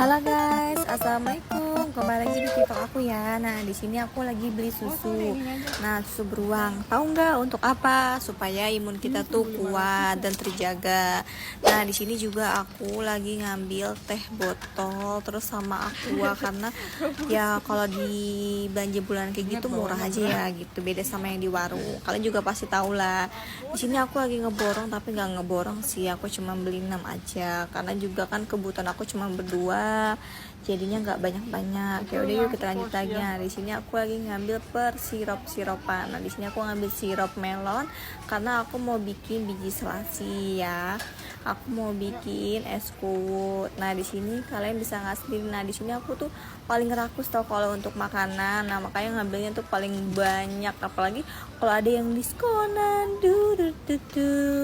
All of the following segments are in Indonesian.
Halo guys, assalamualaikum. Kembali lagi di TikTok aku ya. Nah, di sini aku lagi beli susu. Nah, susu beruang. Tahu nggak untuk apa? Supaya imun kita tuh kuat dan terjaga. Nah, di sini juga aku lagi ngambil teh botol terus sama aqua karena ya kalau di belanja bulan kayak gitu murah aja ya gitu. Beda sama yang di warung. Kalian juga pasti tahu lah. Di sini aku lagi ngeborong tapi nggak ngeborong sih. Aku cuma beli 6 aja karena juga kan kebutuhan aku cuma berdua, jadinya nggak banyak-banyak. Ya udah yuk kita lanjut lagi. Nah, di sini aku lagi ngambil siropan. Nah, di sini aku ngambil sirup melon karena aku mau bikin biji selasi ya. Aku mau bikin es kuwut. Nah, di sini kalian bisa nggak sendiri. Nah, di sini aku tuh paling rakus tau kalau untuk makanan. Nah, makanya ngambilnya tuh paling banyak, apalagi kalau ada yang diskonan.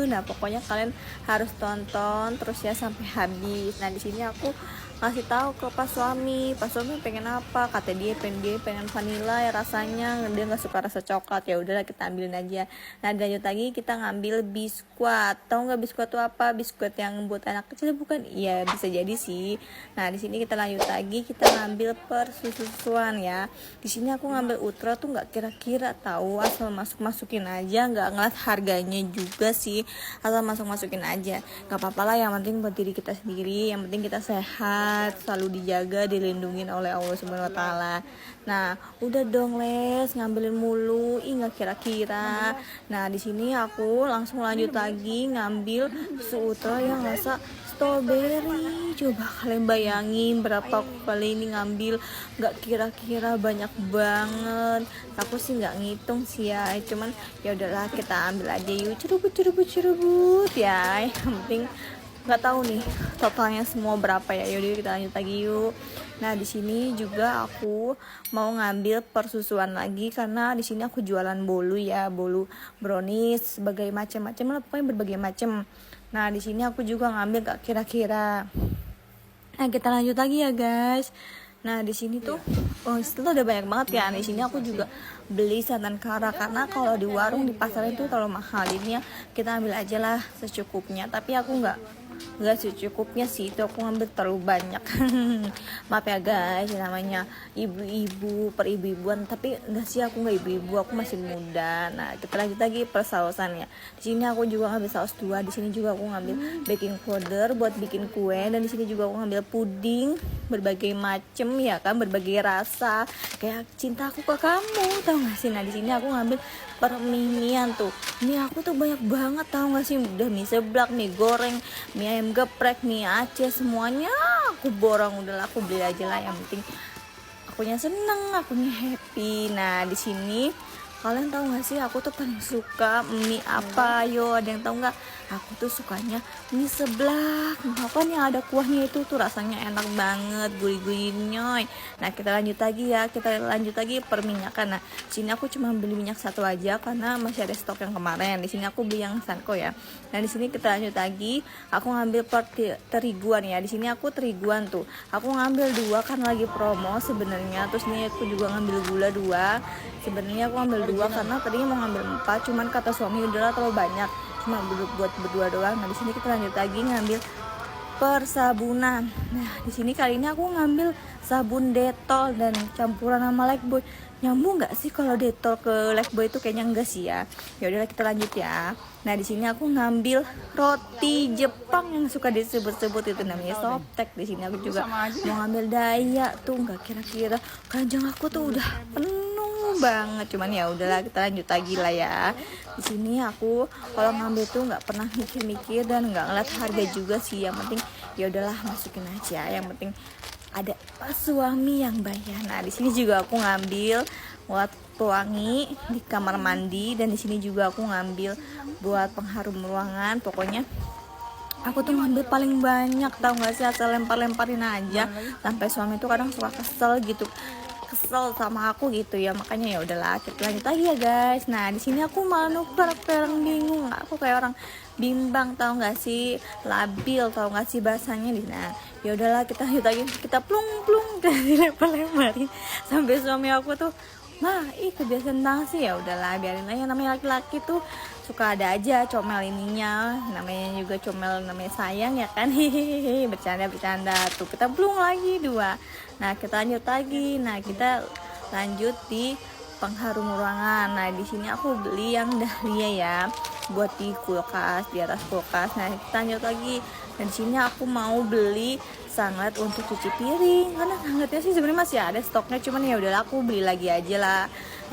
Nah, pokoknya kalian harus tonton terus ya sampai habis. Nah, di sini aku ngasih tahu ke pas suami pengen apa, kata dia pengen vanilla ya rasanya, dia nggak suka rasa coklat. Ya udahlah kita ambilin aja. Nah, lanjut lagi kita ngambil biskuit. Tahu nggak biskuit itu apa? Biskuit yang buat anak kecil bukan? Iya bisa jadi sih. Nah, di sini kita lanjut lagi, kita ngambil persusuan ya. Di sini aku ngambil ultra tuh nggak kira-kira tahu, asal masukin aja, nggak ngeliat harganya juga sih, asal masukin aja. Nggak apa-apa lah, yang penting buat diri kita sendiri, yang penting kita sehat, selalu dijaga, dilindungi oleh Allah Subhanahu wa taala. Nah, udah dong Les, ngambilin mulu, nggak kira-kira. Nah, di sini aku langsung lanjut lagi ngambil susu ultra yang rasa strawberry. Coba kalian bayangin berapa kali ini ngambil, nggak kira-kira banyak banget. Aku sih nggak ngitung sih ya, cuman ya udahlah kita ambil aja yuk, cerubut ya. Yang penting nggak tahu nih totalnya semua berapa ya. Yaudah kita lanjut lagi yuk. Nah, di sini juga aku mau ngambil persusuan lagi karena di sini aku jualan bolu ya, bolu brownies sebagai macam-macam lah, pokoknya berbagai macam. Nah, di sini aku juga ngambil gak kira-kira. Nah, kita lanjut lagi ya guys. Nah, di sini tuh setelah udah banyak banget ya. Di sini aku juga beli santan kara karena kalau di warung di pasar itu terlalu mahal. Ini ya kita ambil aja lah secukupnya. Tapi aku nggak secukupnya sih, itu aku ngambil terlalu banyak. Maaf ya guys, namanya ibu-ibu peribu-ibuan, tapi enggak sih, aku nggak ibu-ibu, aku masih muda. Nah, kita lanjut lagi persausannya. Di sini aku juga ngambil saus 2. Di sini juga aku ngambil baking powder buat bikin kue, dan di sini juga aku ngambil puding berbagai macem ya kan, berbagai rasa kayak cinta aku ke kamu, tau gak sih. Nah, di sini aku ngambil perminian tuh. Mie aku tuh banyak banget, tau gak sih. Udah mie seblak, mie goreng, mie ayam geprek, mie Aceh, semuanya aku borong. Udahlah aku beli aja lah, yang penting akunya seneng, akunya happy. Nah, di sini kalian tahu gak sih aku tuh paling suka mie apa? Yo, ada yang tahu nggak? Aku tuh sukanya mie seblak. Apa yang ada kuahnya itu tuh rasanya enak banget, gurih-gurih nyoy. Nah, kita lanjut lagi ya. Kita lanjut lagi perminyakan. Nah, sini aku cuma beli minyak satu aja karena masih ada stok yang kemarin. Di sini aku beli yang Sanko ya. Nah, di sini kita lanjut lagi. Aku ngambil teriguan ya. Di sini aku teriguan tuh. Aku ngambil 2 karena lagi promo sebenarnya. Terus nih aku juga ngambil gula 2. Sebenarnya aku ngambil 2 karena tadinya mau ngambil 4, cuman kata suami udahlah terlalu banyak, cuma buat berdua doang. Nah, di sini kita lanjut lagi ngambil persabunan. Nah, di sini kali ini aku ngambil sabun Dettol dan campuran sama Lifebuoy. Nyambung nggak sih kalau Dettol ke Lifebuoy itu? Kayaknya enggak sih ya. Ya udahlah kita lanjut ya. Nah, di sini aku ngambil roti Jepang yang suka disebut-sebut itu namanya Softtek. Di sini aku juga mau ngambil Daya tuh, nggak kira-kira keranjang aku tuh udah penuh banget. Cuman ya udahlah kita lanjut lagi lah ya. Di sini aku kalau ngambil tuh nggak pernah mikir-mikir dan nggak ngeliat harga juga sih. Yang penting ya udahlah masukin aja. Yang penting ada suami yang bayar. Nah, di sini juga aku ngambil buat pewangi di kamar mandi, dan di sini juga aku ngambil buat pengharum ruangan. Pokoknya aku tuh ngambil paling banyak, tau gak sih, asal lempar-lemparin aja. Sampai suami tuh kadang suka kesel sama aku gitu ya. Makanya ya udahlah kita lanjut lagi ya guys. Nah, di sini aku malah nuker, perang bingung. Aku kayak orang bimbang, tau gak sih, labil, tau gak sih bahasanya. Nah, ya udahlah kita lanjut lagi, kita plung kita dilempar-lemparin sampai suami aku tuh Mah, kebiasaan banget sih, ya udahlah biarin aja, namanya laki-laki tuh suka ada aja comel ininya, namanya juga comel, namanya sayang ya kan. Hehehe, bercanda tuh. Kita belum lagi dua. Nah, kita lanjut lagi. Nah, kita lanjut di pengharum ruangan. Nah, di sini aku beli yang dahlia ya, buat di kulkas, di atas kulkas. Nah, kita lanjut lagi. Dan di sini aku mau beli sangat untuk cuci piring, karena sangatnya sih sebenarnya masih ada stoknya, cuman ya udahlah aku beli lagi aja lah.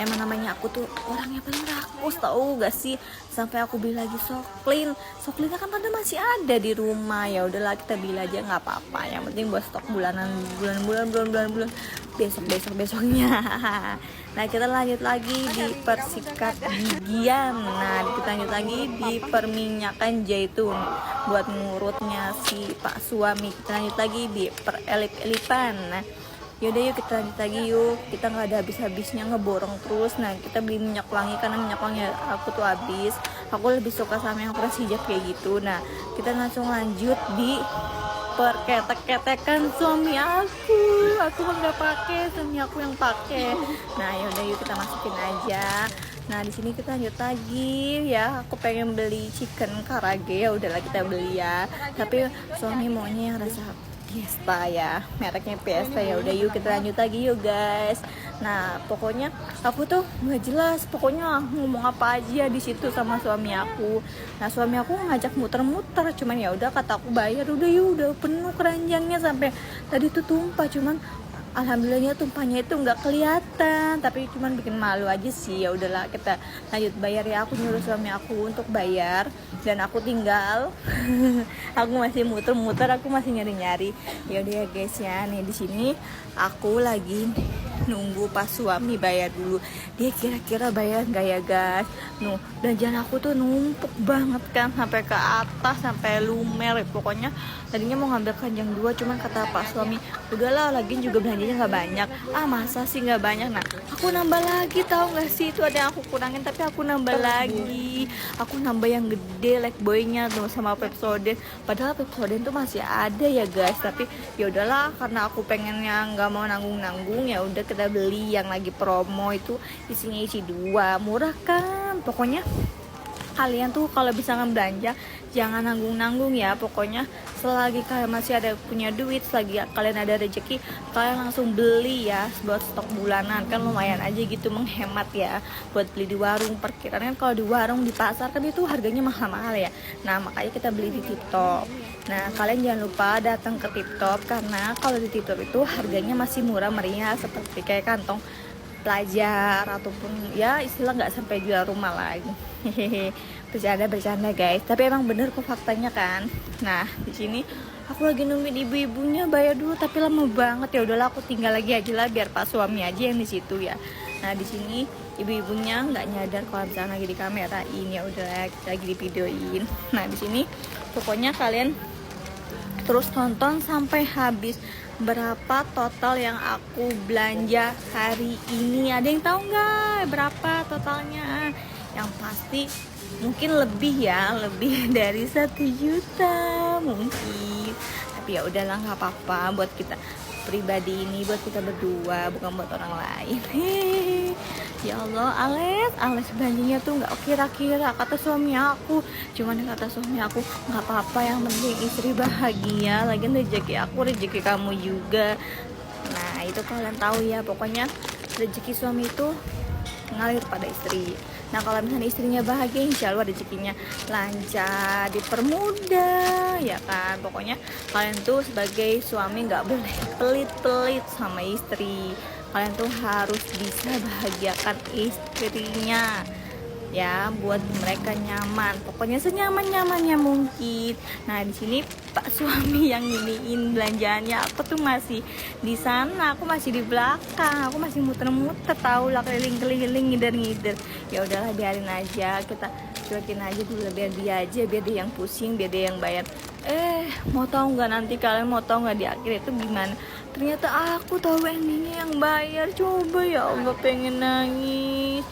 Emang namanya aku tuh orangnya paling rakus, tahu gak sih, sampai aku beli lagi soklinnya kan pada masih ada di rumah. Ya udahlah kita beli aja, nggak apa-apa, yang penting buat stok bulanan, bulan besoknya. Nah, kita lanjut lagi di persikat gigian. Nah, kita lanjut lagi di perminyakan zaitun buat ngurutnya si pak suami. Kita lanjut lagi di perelip-elipan. Nah, yaudah yuk kita lanjut lagi yuk, kita nggak ada habisnya ngeborong terus. Nah, kita beli minyak wangi karena minyak wangi aku tuh habis. Aku lebih suka sama yang fresh hijab kayak gitu. Nah, kita langsung lanjut di perketek-ketekan suami aku mah nggak pakai, suami aku yang pakai. Nah, yaudah yuk kita masukin aja. Nah, di sini kita lanjut lagi ya. Aku pengen beli chicken karage, ya udahlah kita beli ya. Tapi suami maunya yang rasa Fiesta ya, mereknya Fiesta. Ya udah yuk kita lanjut lagi yuk guys. Nah, pokoknya aku tuh nggak jelas, pokoknya ngomong apa aja di situ sama suami aku. Nah, suami aku ngajak muter-muter, cuman ya udah kata aku bayar, udah yuk, udah penuh keranjangnya sampai tadi tuh tumpah, cuman alhamdulillahnya tumpahnya itu nggak kelihatan, tapi cuman bikin malu aja sih. Ya udahlah kita lanjut bayar ya. Aku nyuruh suami aku untuk bayar dan aku tinggal aku masih muter-muter, aku masih nyari-nyari. Ya udah ya guys ya, nih di sini aku lagi nunggu pas suami bayar dulu, dia kira-kira bayar nggak ya guys. Belanjaan aku tuh numpuk banget kan, sampai ke atas, sampai lumer. Pokoknya tadinya mau ngambil keranjang 2, cuman kata pak suami udahlah, lagian juga belanjanya nggak banyak. Masa sih nggak banyak. Nah, aku nambah lagi, tahu nggak sih, itu ada yang aku kurangin tapi aku nambah lagi. Aku nambah yang gede like boynya tuh sama Pepsodent, padahal Pepsodent tuh masih ada ya guys. Tapi ya udahlah, karena aku pengennya nggak mau nanggung-nanggung, ya udah kita beli yang lagi promo, itu isinya isi 2, murah kan. Pokoknya kalian tuh kalau bisa ngebelanja jangan nanggung-nanggung ya. Pokoknya selagi kalian masih ada punya duit, selagi kalian ada rezeki, kalian langsung beli ya buat stok bulanan. Kan lumayan aja gitu, menghemat ya buat beli di warung. Perkiraan kan kalau di warung, di pasar kan itu harganya mahal-mahal ya. Nah, makanya kita beli di Tip Top. Nah, kalian jangan lupa datang ke Tip Top, karena kalau di Tip Top itu harganya masih murah meriah, seperti kayak kantong pelajar ataupun ya istilah nggak sampai jual rumah lagi. Hehehe, bercanda guys, tapi emang bener kok faktanya kan. Nah, di sini aku lagi nungguin ibu-ibunya bayar dulu, tapi lama banget. Ya udahlah aku tinggal lagi aja lah, biar pak suami aja yang di situ ya. Nah, di sini ibu-ibunya nggak nyadar kalau misalnya lagi di kamerain, ya udah lagi di videoin. Nah, di sini pokoknya kalian terus tonton sampai habis. Berapa total yang aku belanja hari ini? Ada yang tahu nggak berapa totalnya? Yang pasti mungkin lebih ya, lebih dari 1 juta mungkin. Tapi ya udahlah, nggak apa-apa, buat kita pribadi ini, buat kita berdua, bukan buat orang lain. Hehehe. Ya Allah, Ales belanjanya tuh nggak kira-kira, kata suami aku. Cuman kata suami aku, nggak apa-apa, yang penting istri bahagia. Lagian rezeki aku, rezeki kamu juga. Nah, itu kalian tahu ya. Pokoknya rezeki suami itu ngalir pada istri. Nah, kalau misalnya istrinya bahagia, insya Allah rezekinya lancar, dipermudah, ya kan. Pokoknya kalian tuh sebagai suami nggak boleh pelit-pelit sama istri. Kalian tuh harus bisa bahagiakan istrinya ya, buat mereka nyaman. Pokoknya senyaman-nyamannya mungkin. Nah, di sini pak suami yang iniin belanjaannya, aku tuh masih di sana, aku masih di belakang, aku masih muter-muter, tahu lah, keliling-keliling, ngider-ngider. Ya udahlah, biarin aja, kita cuekin aja dulu, biar dia aja, biar dia yang pusing, biar dia yang bayar. Mau tahu nggak, nanti kalian mau tahu nggak di akhir itu gimana? Ternyata aku tahu endingnya yang bayar. Coba, ya Allah, pengen nangis.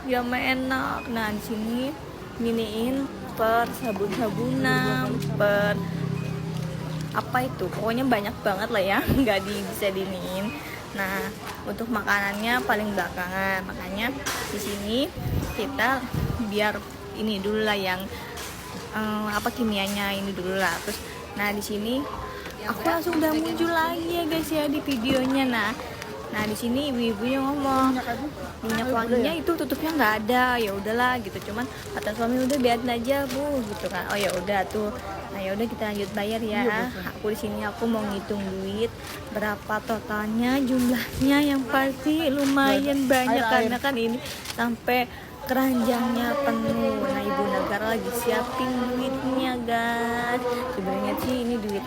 Ya mah enak. Nah, di sini miniin per sabun-sabunan, per apa itu, pokoknya banyak banget lah ya, nggak bisa diniin. Nah, untuk makanannya paling belakangan. Makanya di sini kita biar ini dulu lah yang kimianya ini dulu lah. Terus nah di sini aku langsung udah muncul lagi ya guys ya di videonya. Nah di sini ibu-ibunya ngomong minyak wanginya itu tutupnya nggak ada, ya udahlah gitu. Cuman kata suami udah biarin aja bu gitu kan. Oh ya udah tuh. Nah ya udah kita lanjut bayar ya. Aku di sini aku mau ngitung duit berapa totalnya, jumlahnya yang pasti lumayan banyak karena kan ini sampai keranjangnya penuh. Nah ibu negara lagi siapin duitnya guys. Sebenarnya sih ini duit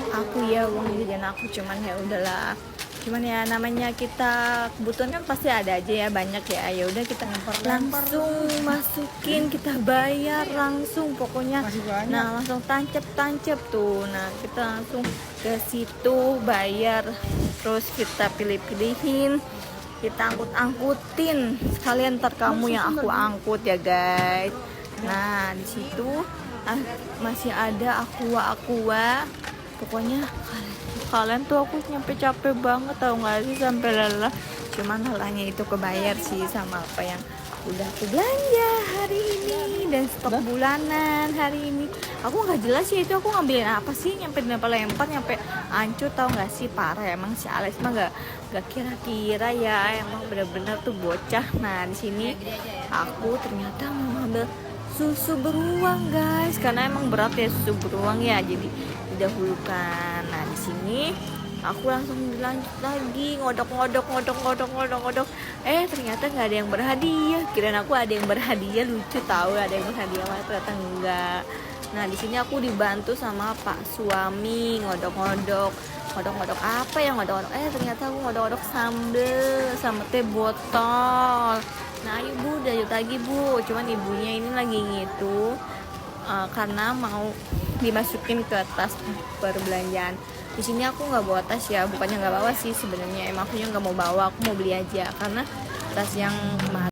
aku ya, uang jajan aku, cuman ya udahlah. Cuman ya namanya kita kebutuhan kan pasti ada aja ya, banyak ya. Ya udah kita langsung masukin, kita bayar langsung pokoknya. Nah langsung tancep tuh. Nah kita langsung ke situ bayar, terus kita pilih-pilihin, kita angkutin sekalian, ntar kamu yang aku angkut ya guys. Nah di situ masih ada aqua. Pokoknya kalian tuh aku nyampe capek banget tau gak sih, sampai lelah. Cuman lelahnya itu kebayar sih sama apa yang udah aku belanja hari ini dan stok bulanan hari ini. Aku nggak jelas sih itu aku ngambilin apa sih, nyampe lempar nyampe hancur tau gak sih, parah emang si Alex mah gak kira-kira ya, emang bener-bener tuh bocah. Nah di sini aku ternyata mau ngambil susu beruang guys, karena emang berat ya susu beruang ya, jadi didahulukan. Nah di sini aku langsung dilanjut lagi ngodok. Ternyata nggak ada yang berhadiah. Kirain aku ada yang berhadiah, lucu tahu ada yang berhadiah, malah ternyata enggak. Nah di sini aku dibantu sama Pak suami ngodok apa ya, ternyata aku ngodok sambel sama teh botol. Nah ibu udah lanjut lagi bu, cuman ibunya ini lagi ngitung karena mau dimasukin ke tas perbelanjaan. Di sini aku nggak bawa tas ya, bukannya nggak bawa sih sebenarnya, emang aku nggak mau bawa, aku mau beli aja karena tas yang mahal